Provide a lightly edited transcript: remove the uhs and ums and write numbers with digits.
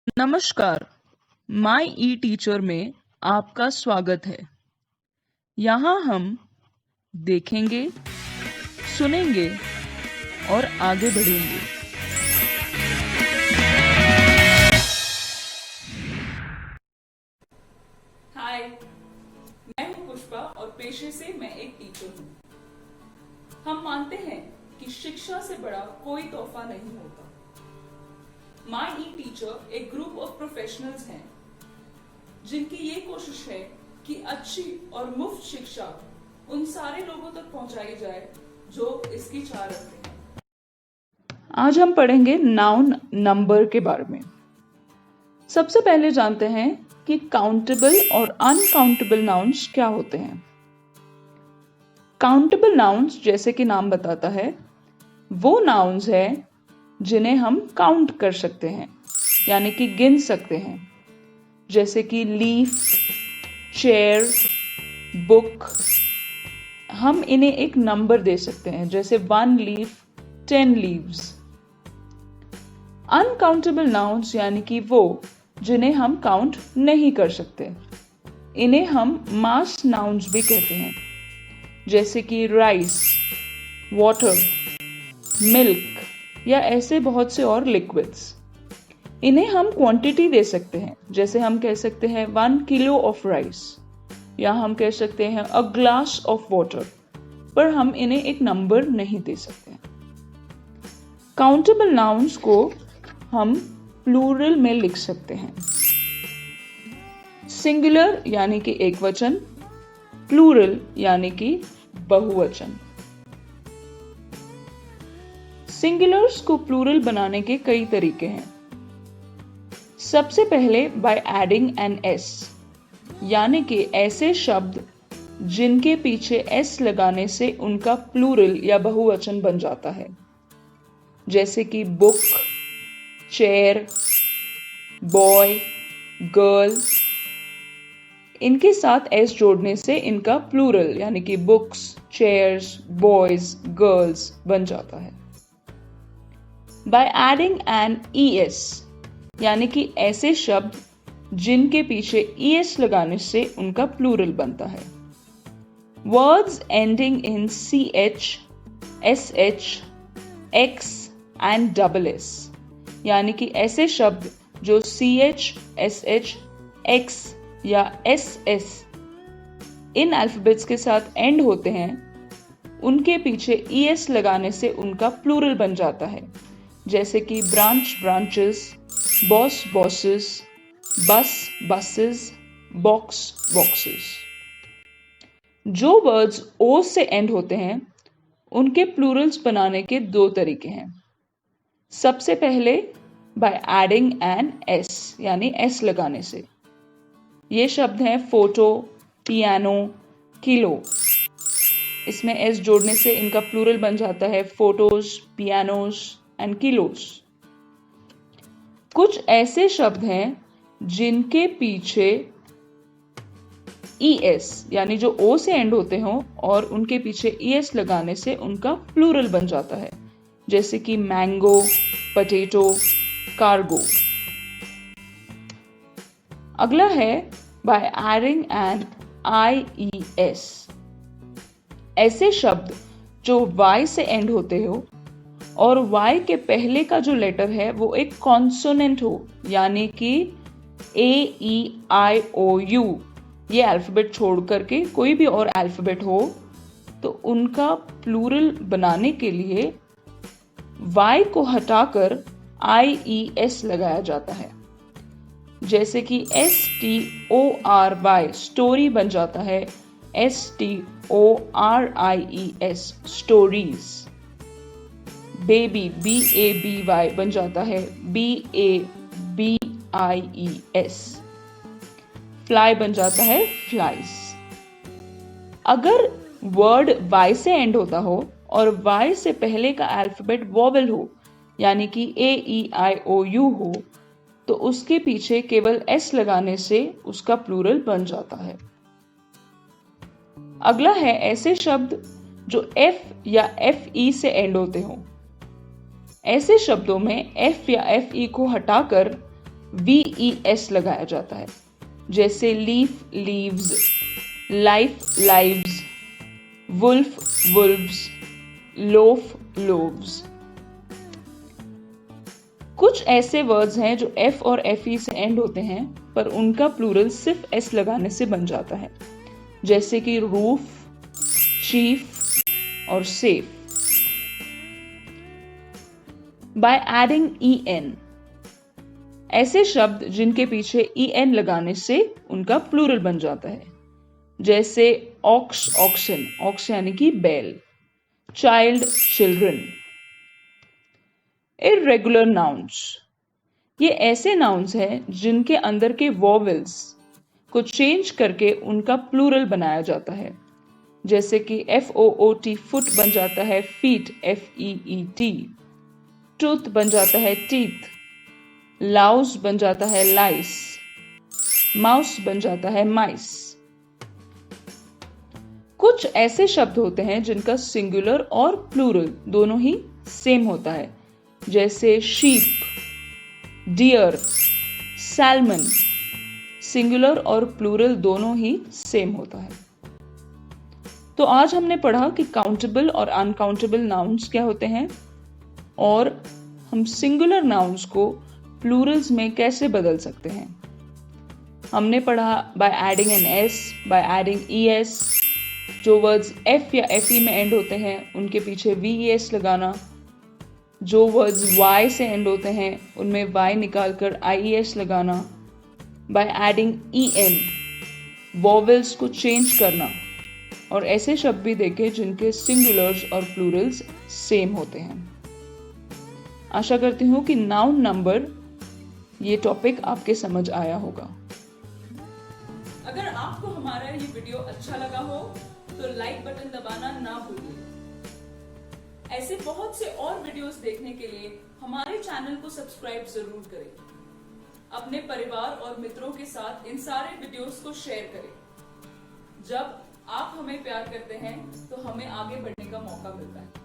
नमस्कार, माई ई टीचर में आपका स्वागत है। यहाँ हम देखेंगे, सुनेंगे और आगे बढ़ेंगे। हाय, मैं हूँ पुष्पा और पेशे से मैं एक टीचर हूँ। हम मानते हैं कि शिक्षा से बड़ा कोई तोहफा नहीं होता। माई ई टीचर एक ग्रुप ऑफ प्रोफेशनल्स हैं जिनकी ये कोशिश है कि अच्छी और मुफ्त शिक्षा उन सारे लोगों तक पहुंचाई जाए जो इसकी चाह रखते हैं। आज हम पढ़ेंगे नाउन नंबर के बारे में। सबसे पहले जानते हैं कि काउंटेबल और अनकाउंटेबल नाउन्स क्या होते हैं। काउंटेबल नाउन्स, जैसे कि नाम बताता है, वो नाउन्स है जिन्हें हम काउंट कर सकते हैं, यानी कि गिन सकते हैं, जैसे कि लीफ, चेयर, बुक। हम इन्हें एक नंबर दे सकते हैं, जैसे 1 लीफ, 10 लीव्स। अनकाउंटेबल नाउन्स यानी कि वो जिन्हें हम काउंट नहीं कर सकते, इन्हें हम मास नाउन्स भी कहते हैं, जैसे कि राइस, वाटर, मिल्क या ऐसे बहुत से और लिक्विड्स। इन्हें हम क्वांटिटी दे सकते हैं, जैसे हम कह सकते हैं 1 किलो ऑफ राइस, या हम कह सकते हैं अ ग्लास ऑफ वाटर, पर हम इन्हें एक नंबर नहीं दे सकते। काउंटेबल नाउन्स को हम प्लूरल में लिख सकते हैं। सिंगुलर यानी कि एक वचन, प्लूरल यानी कि बहुवचन। सिंगुलर्स को प्लूरल बनाने के कई तरीके हैं। सबसे पहले बाय एडिंग एन एस, यानी कि ऐसे शब्द जिनके पीछे एस लगाने से उनका प्लूरल या बहुवचन बन जाता है, जैसे कि बुक, चेयर, बॉय, गर्ल। इनके साथ एस जोड़ने से इनका प्लूरल यानी कि बुक्स, चेयर्स, बॉयज, गर्ल्स बन जाता है। बाय एडिंग एन ES, यानी कि ऐसे शब्द जिनके पीछे ES लगाने से उनका प्लूरल बनता है। Words ending in CH, SH, X and SS, यानी कि ऐसे शब्द जो CH, SH, X या SS इन अल्फाबेट्स के साथ एंड होते हैं, उनके पीछे ES लगाने से उनका प्लूरल बन जाता है, जैसे कि ब्रांच, ब्रांचेस, बॉस, बॉसेस, बस, बसेस, बॉक्स, बॉक्सेस। जो वर्ड्स O से एंड होते हैं, उनके प्लूरल्स बनाने के 2 तरीके हैं। सबसे पहले बाय एडिंग एन S, यानी S लगाने से। ये शब्द हैं फोटो, पियानो, किलो। इसमें S जोड़ने से इनका प्लूरल बन जाता है फोटोज, पियानोज एंड किलोज। कुछ ऐसे शब्द हैं जिनके पीछे ES, यानी जो O से एंड होते हों और उनके पीछे ES लगाने से उनका प्लूरल बन जाता है, जैसे कि मैंगो, पोटैटो, कार्गो। अगला है बाय एडिंग एन IES। ऐसे शब्द जो Y से एंड होते हो और Y के पहले का जो लेटर है वो एक कॉन्सोनेंट हो, यानी कि AEIOU, ये अल्फाबेट छोड़ करके कोई भी और अल्फाबेट हो, तो उनका प्लूरल बनाने के लिए Y को हटाकर IES लगाया जाता है, जैसे कि STORY, स्टोरी बन जाता है STORIES, स्टोरीज। बेबी, BABY बन जाता है BABIES। फ्लाई बन जाता है फ्लाइज। अगर वर्ड Y से एंड होता हो और Y से पहले का अल्फाबेट वॉवेल हो, यानी कि AEIOU हो, तो उसके पीछे केवल S लगाने से उसका प्लूरल बन जाता है। अगला है ऐसे शब्द जो F या FE से एंड होते हो। ऐसे शब्दों में F या FE को हटाकर VES लगाया जाता है, जैसे leaf leaves, life lives, wolf wolves, loaf loaves. कुछ ऐसे वर्ड्स हैं जो F और FE से एंड होते हैं पर उनका प्लूरल सिर्फ S लगाने से बन जाता है, जैसे कि रूफ, चीफ और सेफ। बाय एडिंग EN, ऐसे शब्द जिनके पीछे EN लगाने से उनका प्लूरल बन जाता है, जैसे ऑक्स ऑक्सन, ऑक्स यानी कि बैल, चाइल्ड चिल्ड्रन। इर्रेगुलर नाउन्स, ये ऐसे नाउन्स हैं जिनके अंदर के वॉवेल्स को चेंज करके उनका प्लूरल बनाया जाता है, जैसे कि FOOT फुट बन जाता है फीट, FEET, टूथ बन जाता है टीथ, लाउस बन जाता है लाइस, माउस बन जाता है माइस। कुछ ऐसे शब्द होते हैं जिनका सिंगुलर और प्लूरल दोनों ही सेम होता है, जैसे शीप, डियर, सैल्मन। सिंगुलर और प्लूरल दोनों ही सेम होता है। तो आज हमने पढ़ा कि काउंटेबल और अनकाउंटेबल नाउन्स क्या होते हैं और हम सिंगुलर नाउन्स को प्लूरल्स में कैसे बदल सकते हैं। हमने पढ़ा by adding N S, by adding ES, जो वर्ड्स F या FE में एंड होते हैं उनके पीछे VES लगाना, जो वर्ड्स Y से एंड होते हैं उनमें Y निकालकर IES लगाना, बाय एडिंग EN वॉवेल्स को चेंज करना, और ऐसे शब्द भी देखे जिनके सिंगुलर्स और प्लूरल्स सेम होते हैं। आशा करती हूँ कि नाउन नंबर ये टॉपिक आपके समझ आया होगा। अगर आपको हमारा ये वीडियो अच्छा लगा हो तो लाइक बटन दबाना ना भूलिए। ऐसे बहुत से और वीडियोस देखने के लिए हमारे चैनल को सब्सक्राइब जरूर करें। अपने परिवार और मित्रों के साथ इन सारे वीडियोस को शेयर करें। जब आप हमें प्यार करते हैं तो हमें आगे बढ़ने का मौका मिलता है।